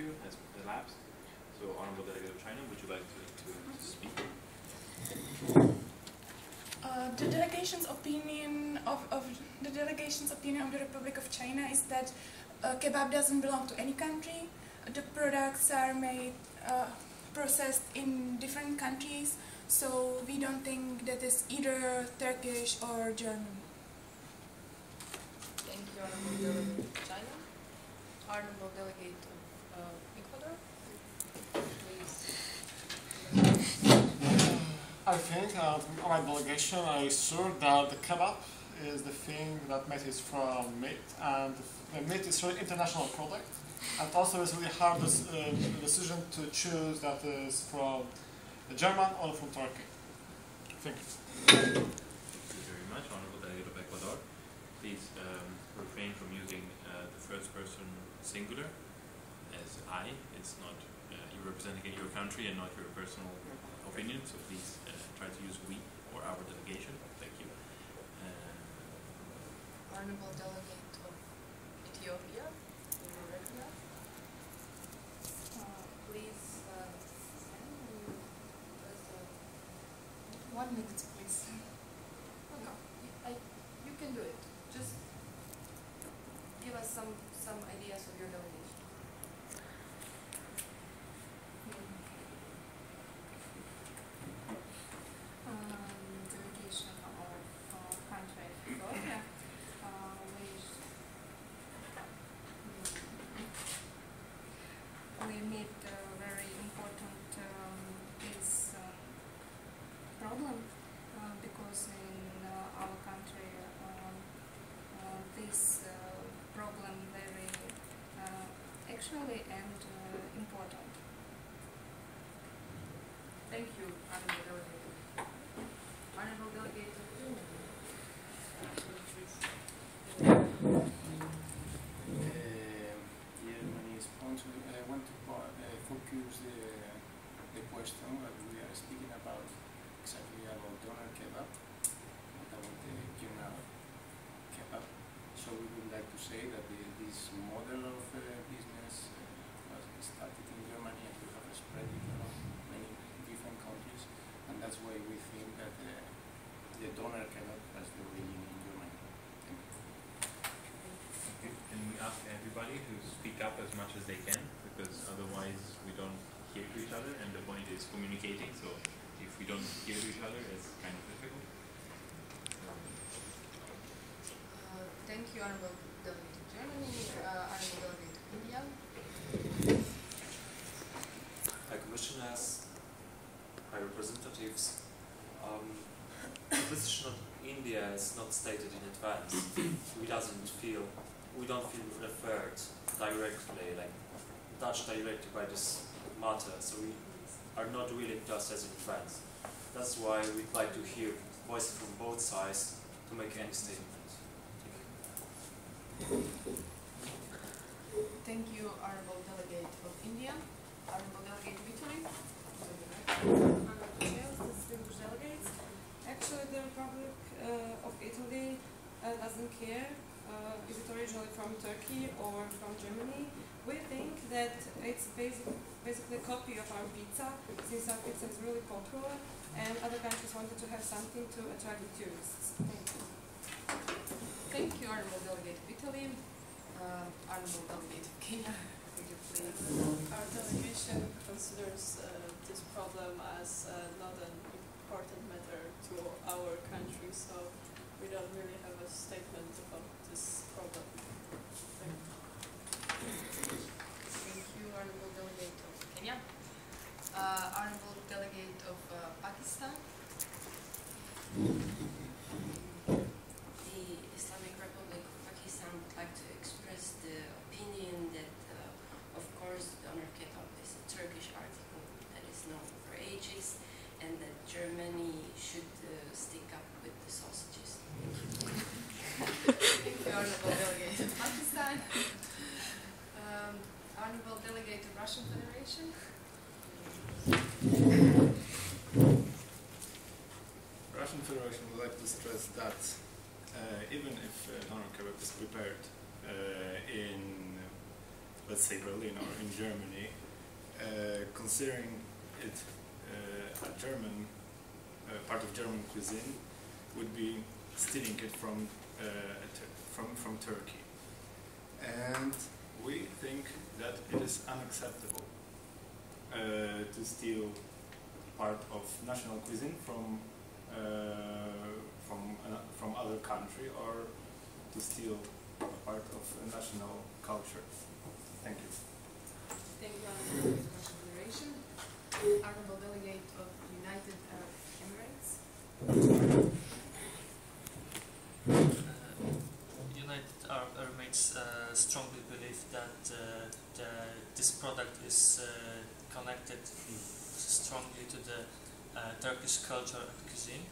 you has elapsed. So, Honorable Delegate of China, would you like to speak? The delegation's opinion of the Republic of China is that kebab doesn't belong to any country. The products are made, processed in different countries, so we don't think that it's either Turkish or German. Thank you, Honorable Delegate of China. Honorable Delegate of Ecuador, please. I think from my delegation I saw that the kebab is the thing that made it from meat, and the meat is really international product, and also it's really hard decision to choose that is from German or from Turkey. Thank you. Thank you very much, Honorable Delegate of Ecuador. Please refrain from using the first person singular as I. It's not you're representing your country and not your personal opinion, so please try to use we or our delegation. Thank you. Honorable Delegate of Ethiopia, you will recognize. Please stand and press the 1 minute, please. okay. You can do it. Just give us some ideas of your delegation. Delegation of country Ethiopia, we meet very important this problem because in our country this problem very actually and important. Thank you, Honorable Delegate. Honorable Delegate of Poznań. Germany sponsor. I want to focus the question that we are speaking about exactly about Döner Kebab, not about the general kebab. So we would like to say that this model of business was started in Germany and we have spread it around many different countries, and that's why we think that the Döner Kebab has the origin in Germany. Okay. And we ask everybody to speak up as much as they can, because otherwise we don't hear to each other, and the point is communicating, so if we don't hear to each other, it's kind of difficult. Thank you, Honorable Delegate of Germany. Honorable Delegate of India. High Commissioners, High Representatives, the position of India is not stated in advance. We don't feel referred directly, like touched directly by this matter, so we are not willing to assess in advance. That's why we'd like to hear voices from both sides to make any statement. Thank you, Honorable Delegate of India. Honorable Delegate of Italy. Honorable Chairs, distinguished delegates. Actually, the Republic of Italy doesn't care is it originally from Turkey or from Germany. We think that it's basically a copy of our pizza, since our pizza is really popular and other countries wanted to have something to attract the tourists. Thank you. Thank you, Honorable Delegate of Italy. Honorable Delegate of Kenya, could you please? Our delegation considers this problem as not an important matter to our country, so we don't really have a statement about this problem. Thank you, Honorable Delegate of Kenya. Honorable Delegate of Pakistan. The Islamic Republic of Pakistan would like to express the opinion that, of course, Döner Kebab is a Turkish article that is known for ages, and that Germany should stick up with the sausages. Thank you, Honorable Delegate of Pakistan. Honorable Delegate of Russian Federation. Russian Federation would like to stress that even if Döner Kebab is prepared in let's say Berlin or in Germany, considering it a German part of German cuisine would be stealing it from Turkey, and we think that it is unacceptable to steal part of national cuisine from other country, or to steal a part of national culture. Thank you. Thank you, Honorable Delegate, for consideration. Honorable Delegate of United Arab Emirates. United Arab Emirates strongly believe that this product is connected strongly to the Turkish culture and cuisine,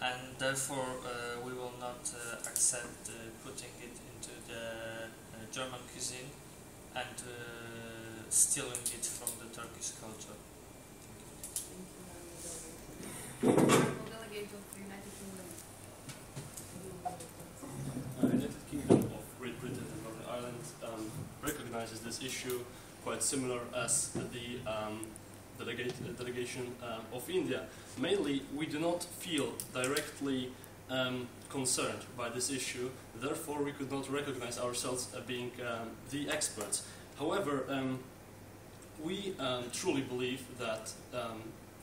and therefore we will not accept putting it into the German cuisine and stealing it from the Turkish culture. Thank you, Honorable Delegate of United Kingdom. United Kingdom of Great Britain and Northern Ireland recognizes this issue quite similar as the delegation of India. Mainly, we do not feel directly concerned by this issue, therefore we could not recognize ourselves as being the experts. However, we truly believe that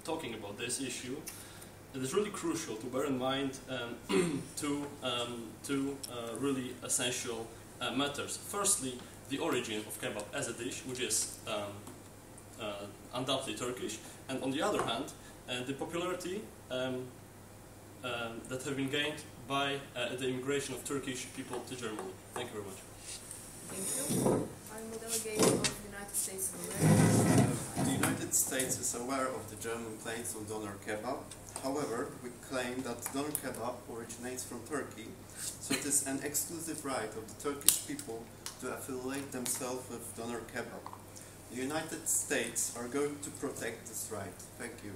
talking about this issue, it is really crucial to bear in mind two really essential matters. Firstly, the origin of kebab as a dish, which is undoubtedly Turkish, and on the other hand, the popularity that have been gained by the immigration of Turkish people to Germany. Thank you very much. Thank you. Honorable Delegate of the United States of America. The United States is aware of the German claims on Döner Kebab. However, we claim that Döner Kebab originates from Turkey, so it is an exclusive right of the Turkish people to affiliate themselves with Döner Kebab. The United States are going to protect this right. Thank you.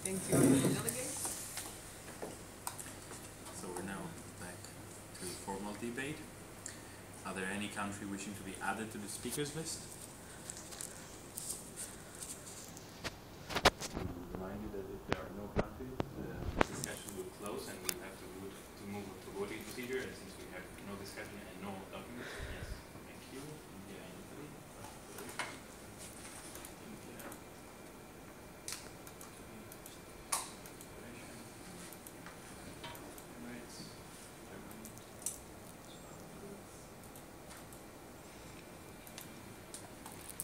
Thank you, Honorable Delegate. So we're now back to formal debate. Are there any country wishing to be added to the speakers list? Remind you that if there are no countries, the discussion will close and we'll have to move to voting procedure. And since we have no discussion and no documents, yes, thank you. India and Italy. India. Emirates. Germany.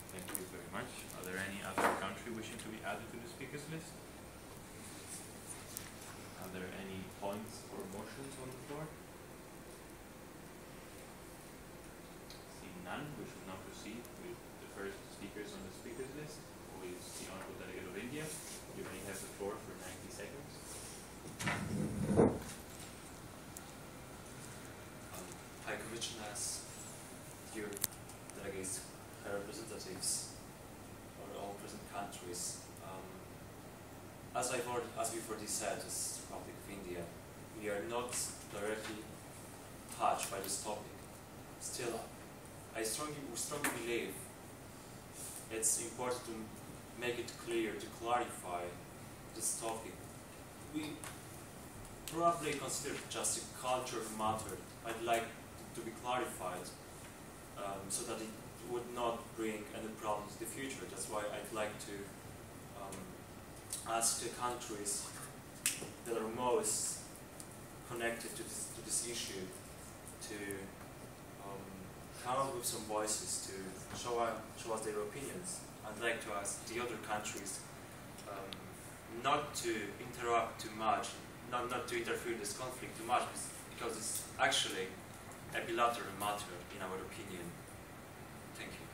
Thank you very much. Are there any other country wishing to be added to the speakers list? Are there any points or motions on the floor? Seeing none, we should now proceed with the first speakers on the speakers list, who is the Honorable Delegate of India. You may have the floor for 90 seconds. High Commissioners, dear delegates, high representatives, or all present countries. As we've already said, as Republic of India, we are not directly touched by this topic. Still, we strongly believe it's important to make it clear, to clarify this topic. We probably consider it just a cultural matter. I'd like to be clarified so that it would not bring any problems in the future. That's why I'd like to ask the countries that are most connected to this issue to come up with some voices to show us their opinions. I'd like to ask the other countries not to interrupt too much, not to interfere in this conflict too much, because it's actually a bilateral matter in our opinion. Thank you.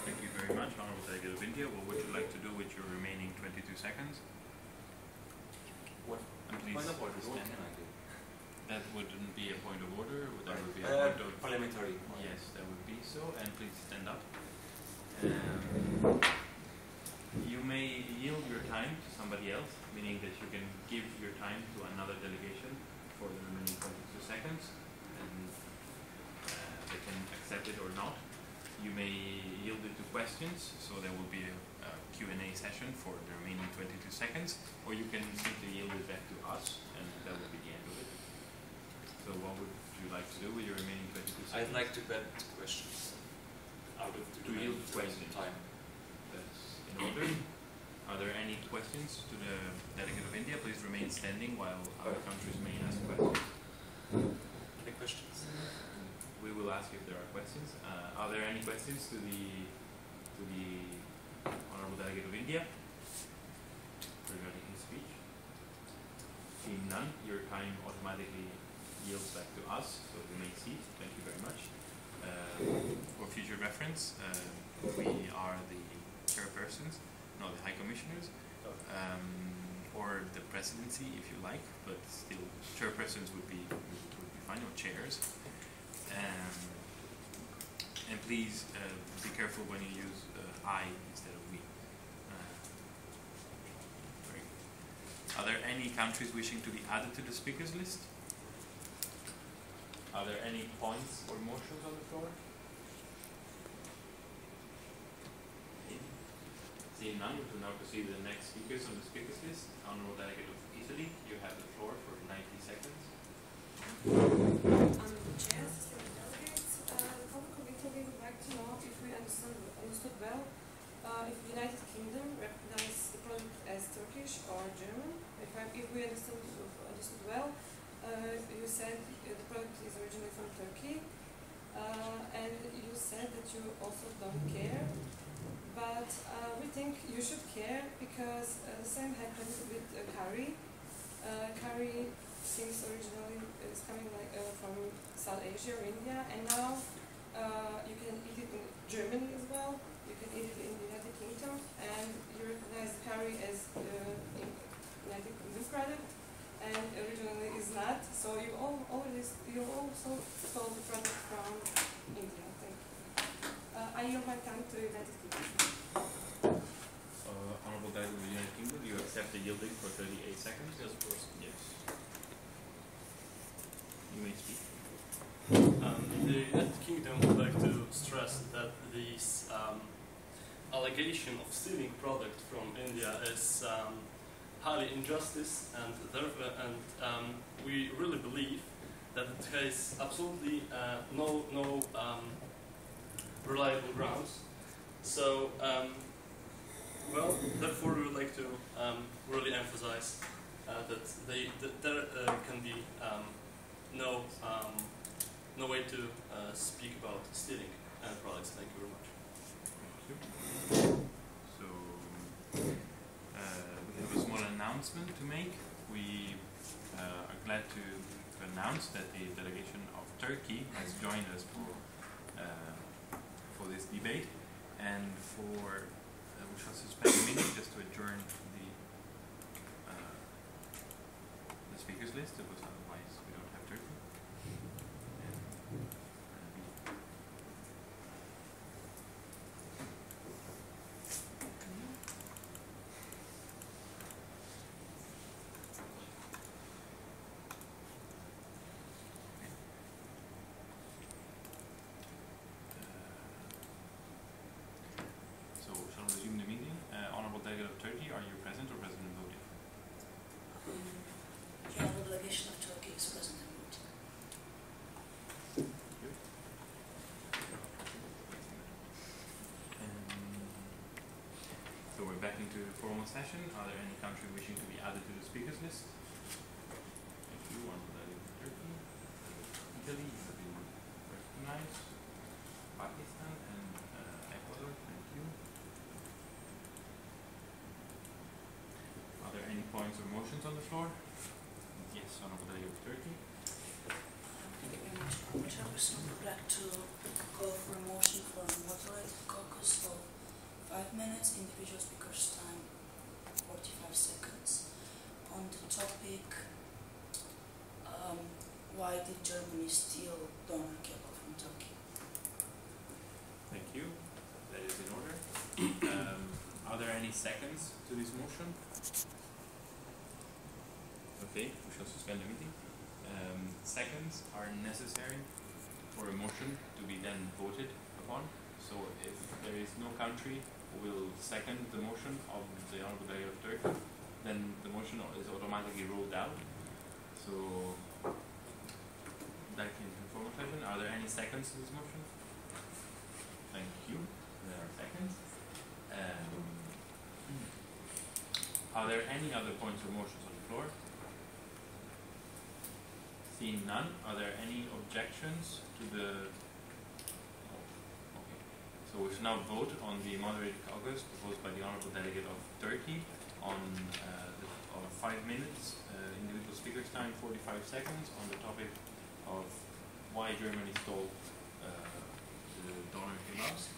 Thank you very much, Honorable Delegate of India. What would you like to do with your remaining 22 seconds? What Please point of order? What stand. can I do? That wouldn't be a point of order, that would be a point of... Parliamentary. Yes, that would be so, and please stand up. You may yield your time to somebody else, meaning that you can give your time to another delegation for the remaining 22 seconds. And they can accept it or not. You may yield it to questions, so there will be a Q&A session for the remaining 22 seconds, or you can simply yield it back to us, and that will be the end of it. So what would you like to do with your remaining 22 seconds? I'd like to bet questions out of the To yield questions. time. That's in order. Are there any questions to the delegate of India? Please remain standing while other countries may ask questions. Any questions? We will ask if there are questions. Are there any questions to the Honourable Delegate of India regarding his speech? Seeing none, your time automatically yields back to us, so you may see. Thank you very much. For future reference, we are the chairpersons, not the High Commissioners, or the presidency if you like, but still chairpersons would be fine, or chairs. And please be careful when you use I instead of we. Very good. Are there any countries wishing to be added to the speakers list? Are there any points or motions on the floor? Seeing none, we will now proceed to the next speakers on the speakers list. Honourable Delegate of Italy, you have the floor for 90 seconds. Chair, distinguished delegates, the Republic of Italy would like to know if we understood well if the United Kingdom recognizes the product as Turkish or German. If we understood well, you said the product is originally from Turkey, and you said that you also don't care. But we think you should care because the same happened with curry. Curry seems originally is coming from South Asia or India, and now you can eat it in Germany as well. You can eat it in the United Kingdom, and you recognize curry as United Kingdom product, and originally is not. So you also stole the product from India. Thank you. I yield my time to United Kingdom. Honourable Delegate of the United Kingdom, do you accept the yielding for 38 seconds? Yes, of course. Yes. You may speak. The United Kingdom would like to stress that this allegation of stealing product from India is highly injustice, and we really believe that it has absolutely no reliable grounds. So, therefore, we would like to really emphasize that there can be no way to speak about stealing products. Thank you very much. So, we have a small announcement to make. We are glad to announce that the delegation of Turkey has joined us for this debate, and we shall suspend a minute just to adjourn the speakers list, because otherwise we don't have Turkey. So, shall we resume the meeting? Honourable Delegate of Turkey, are you present or present and voting? The Honourable Delegation of Turkey is present and voting. So we're back into the formal session. Are there any countries wishing to be added to the speakers list? Thank you. Honourable Delegate of Turkey, Italy, you have been recognized. Pakistan and Ecuador, thank you. Are there any points or motions on the floor? Yes, Honourable Delegate of Turkey. Thank you very much. Honourable Chairperson, I would like to call for a motion for a moderated caucus of 5 minutes, individual speakers time 45 seconds, on the topic why did Germany steal Döner Kebab from Turkey? Thank you. That is in order. Are there any seconds to this motion? Okay, we shall suspend the meeting. Seconds are necessary for a motion to to be then voted upon. So if there is no country who will second the motion of the Honorable Delegate of Turkey, then the motion is automatically rolled out. So that can inform a question. Are there any seconds to this motion? Thank you. There are seconds. Are there any other points of motions on the floor? Seeing none, are there any objections to the... Oh, okay. So we should now vote on the moderated caucus proposed by the Honourable Delegate of Turkey on 5 minutes, individual speakers time 45 seconds on the topic of why Germany stole the Döner Kebabs.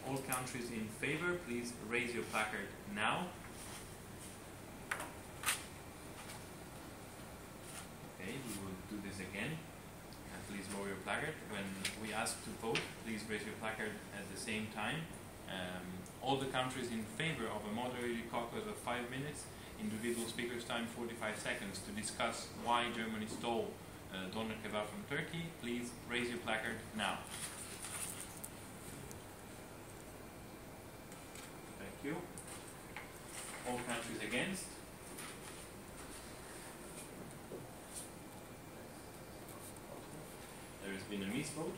All countries in favor, please raise your placard now. Okay, we will do this again. And please lower your placard. When we ask to vote, please raise your placard at the same time. All the countries in favor of a moderated caucus of 5 minutes, individual speakers time 45 seconds to discuss why Germany stole Döner Kebab from Turkey, please raise your placard now. Thank you. All countries against? There has been a misvote.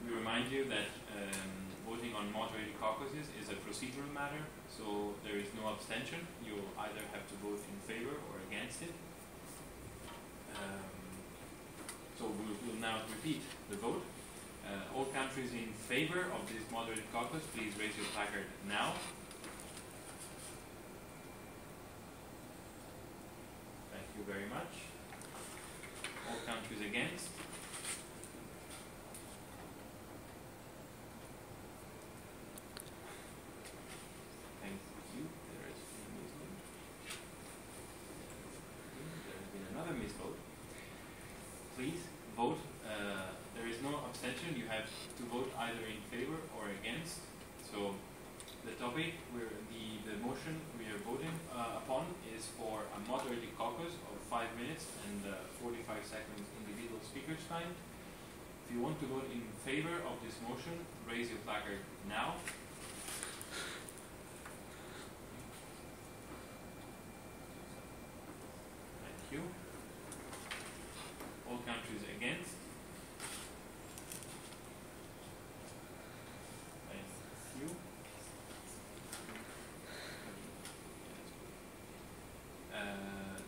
We remind you that voting on moderated caucuses is a procedural matter, so there is no abstention. You either have to vote in favor or against it. So we'll now repeat the vote. All countries in favor of this moderated caucus, please raise your placard now. Thank you very much. All countries against? Thank you. There has been a misvote. There has been another misvote. Please vote. There is no abstention. You have to vote either in favor or against. So the topic, the motion we are voting upon is for a moderated caucus of 5 minutes and 45 seconds individual speakers time. If you want to vote in favor of this motion, raise your placard now. Thank you. All countries against? Thank you.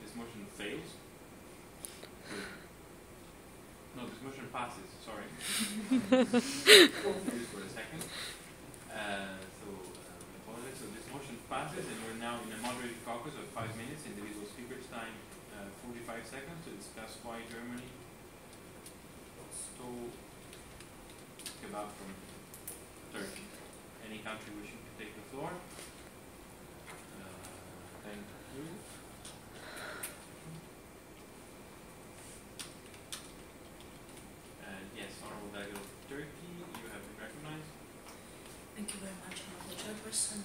This motion fails. No, this motion passes, sorry. Just for a second. Apologize. So this motion passes and we're now in a moderated caucus of 5 minutes, individual speakers time 45 seconds to discuss why Germany stole kebab from Turkey. Any country wishing to take the floor? Thank you. Yes, Honorable Delegate of Turkey, you have been recognized. Thank you very much, Honorable Chairperson.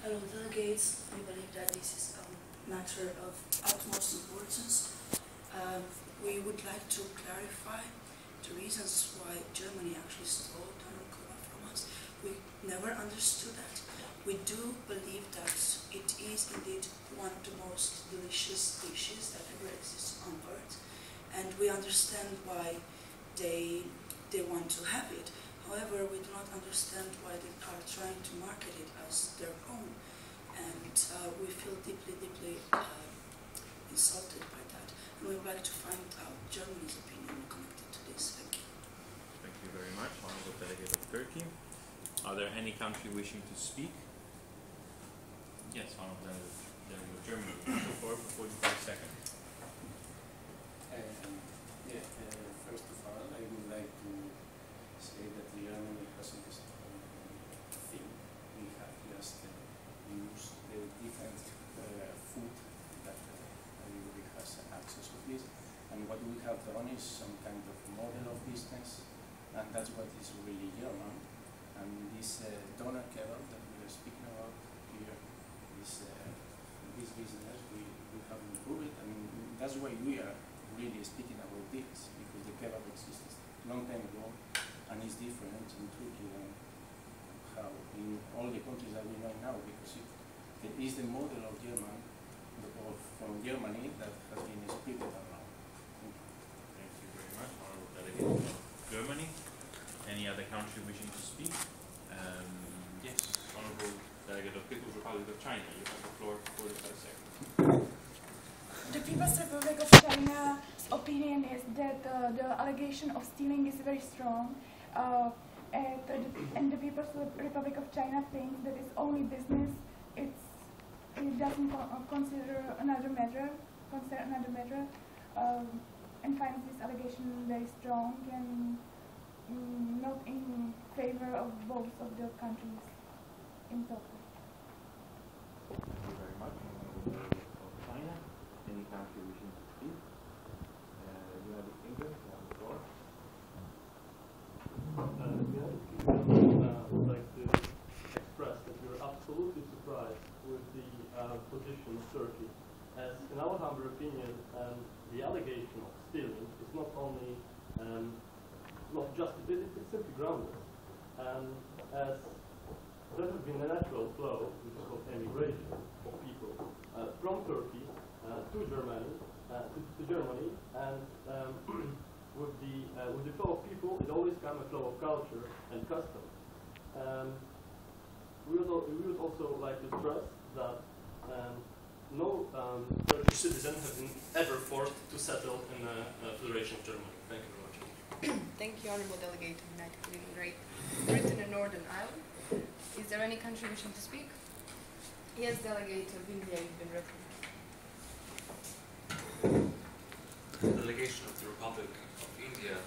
Hello, delegates. We believe that this is a matter of utmost importance. We would like to clarify the reasons why Germany actually stole Döner Kebab from us. We never understood that. We do believe that it is indeed one of the most delicious dishes that ever exists on earth, and we understand why they want to have it. However, we do not understand why they are trying to market it as their own, and we feel deeply insulted by that. And we would like to find out Germany's opinion connected to this. Thank you. Thank you very much, Honorable Delegate of Turkey. Are there any country wishing to speak? Yes, Honorable Delegate of Germany. The floor for 45 seconds. First of all, I would like to say that Germany hasn't stolen anything. We have just used the different food that everybody has access to this. And what we have done is some kind of model of business, and that's what is really German. And this Döner Kebab that we are speaking about here, this business, we have improved it, and that's why we really speaking about this, because the kebab exists a long time ago and is different in Turkey than how in all the countries that we know now, because it is the model of German, from Germany, that has been split around. Thank you very much, Honorable Delegate of Germany. Any other country wishing to speak? Yes, Honorable Delegate of People's Republic of China, you have the floor for the first second. The People's Republic of China's opinion is that the allegation of stealing is very strong, and the People's Republic of China thinks that it's only business. It doesn't consider another measure, and finds this allegation very strong and not in favor of both of the countries in total. Thank you very much, Honorable Delegate of China. Any country wishing to speak? United Kingdom, you have the floor. United Kingdom would like to express that we are absolutely surprised with the position of Turkey, as in our humble opinion, the allegation of stealing is not only not justified, it's simply groundless. As there has been a natural flow, which is called emigration of people from Turkey to Germany, and with the flow of people, it always comes a flow of culture and custom. We would also like to stress that no Turkish citizen has been ever forced to settle in the Federation of Germany. Thank you very much. Thank you, Honorable Delegate of United Kingdom, Great Britain and Northern Ireland. Is there any country wishing to speak? Yes, Delegate of India, you've been recognized. The delegation of the Republic of India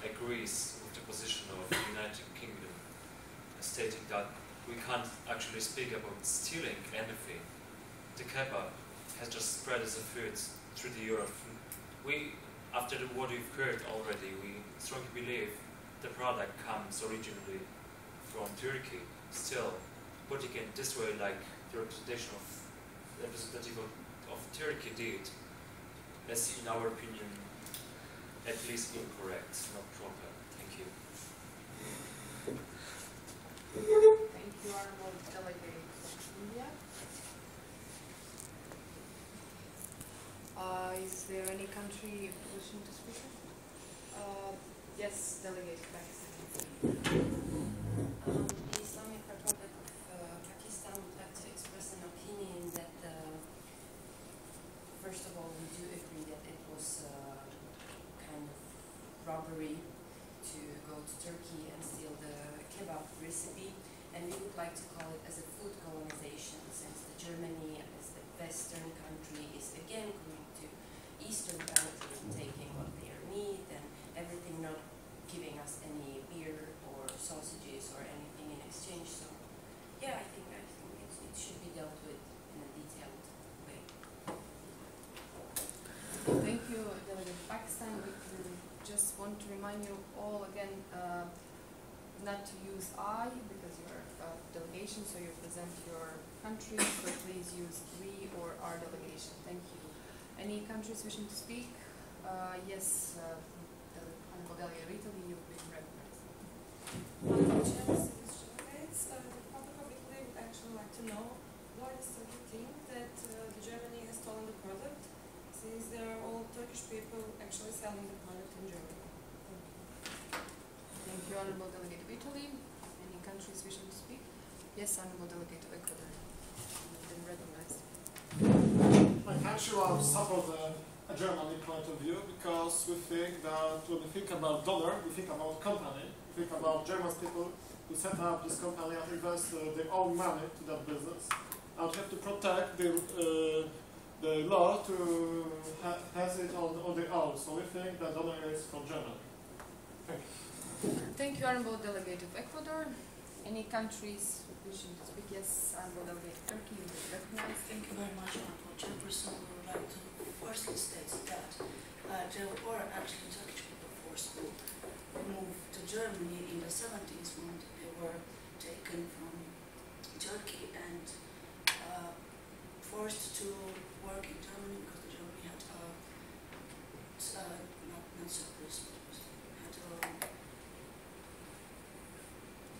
agrees with the position of the United Kingdom, stating that we can't actually speak about stealing anything. The kebab has just spread as a food through the Europe. After what we've heard already, we strongly believe the product comes originally from Turkey. Still, putting it this way, like the representative of Turkey did, is, in our opinion, at least incorrect, not proper. Thank you. Thank you, Honorable Delegate of India. Is there any country wishing to speak? Yes, Delegate Pakistan. The Islamic Republic of Pakistan would like to express an opinion that, first of all, we do agree that it was kind of robbery to go to Turkey and steal the kebab recipe, and we would like to call it as a food colonization, since Germany, as the Western country, is again going to Eastern country and taking what they need and everything, not giving us any beer or sausages or anything in exchange. So, yeah, I think it should be dealt with in a detailed way. Thank you, Delegate of Pakistan. We just want to remind you all again not to use I, because you're a delegation, so you present your country, so please use we or our delegation. Thank you. Any countries wishing to speak? Yes, the Honorable Delegate of Italy, you've been recognized. The Republic of Italy would actually like to know why does Turkey think that Germany has stolen the product, since there are all Turkish people actually selling the product in Germany. Thank you, Honorable Delegate of Italy. Any countries wishing to speak? Yes, Honorable Delegate of Ecuador. You've been recognized. My country will support a Germany point of view, because we think that when we think about dollar, we think about company. We think about German people who set up this company and invest their own money to that business. And we have to protect the law to has it on their own. So we think that dollar is from Germany. Thank you. Thank you, Honorable Delegate of Ecuador. Any countries wishing to speak? Yes, Honorable Delegate of Turkey, you will be recognized. Thank you very much, Honorable Chairperson. We would like to firstly state that there were actually Turkish people forced to move to Germany in the 70s when they were taken from Turkey and forced to work in Germany, because Germany had not surprised,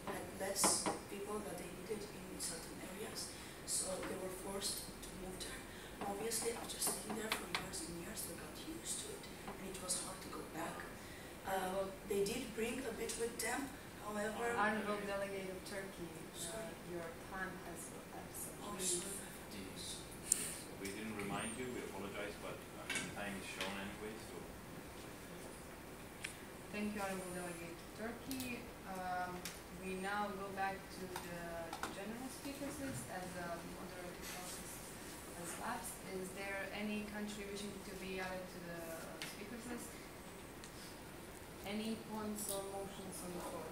had less people that they needed in certain areas, so they were forced to move there. Obviously, after staying there for years and years, they got used to it, and it was hard to go back. They did bring a bit with them, however. Honorable Delegate of Turkey, your time has We didn't remind you, we apologize, but time is shown anyway, so. Thank you, Honorable Delegate of Turkey. We now go back to the general speakers list as the moderator process has lapsed. Is there any country wishing to be added to the speakers list? Any points or motions on the floor?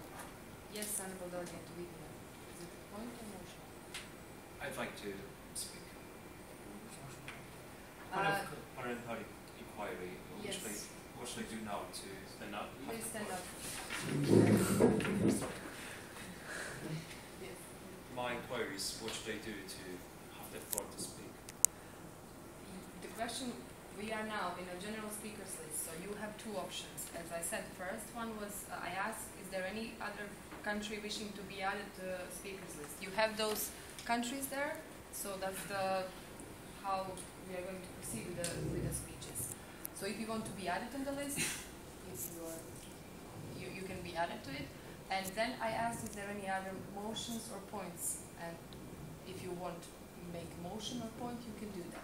Yes, Honorable Delegate Weidner. Is it a point or motion? I'd like to speak. Parliamentary inquiry. Yes. What should I do now to stand up? Please stand up. Yes. My inquiry is what should I do to have the floor to speak? The question, we are now in a general speakers list, so you have two options. As I said, first one was, I asked, is there any other country wishing to be added to the speakers list? You have those countries there, so that's how we are going to proceed with the speeches. So if you want to be added on the list, you can be added to it. And then I asked, is there any other motions or points? And if you want to make a motion or point, you can do that.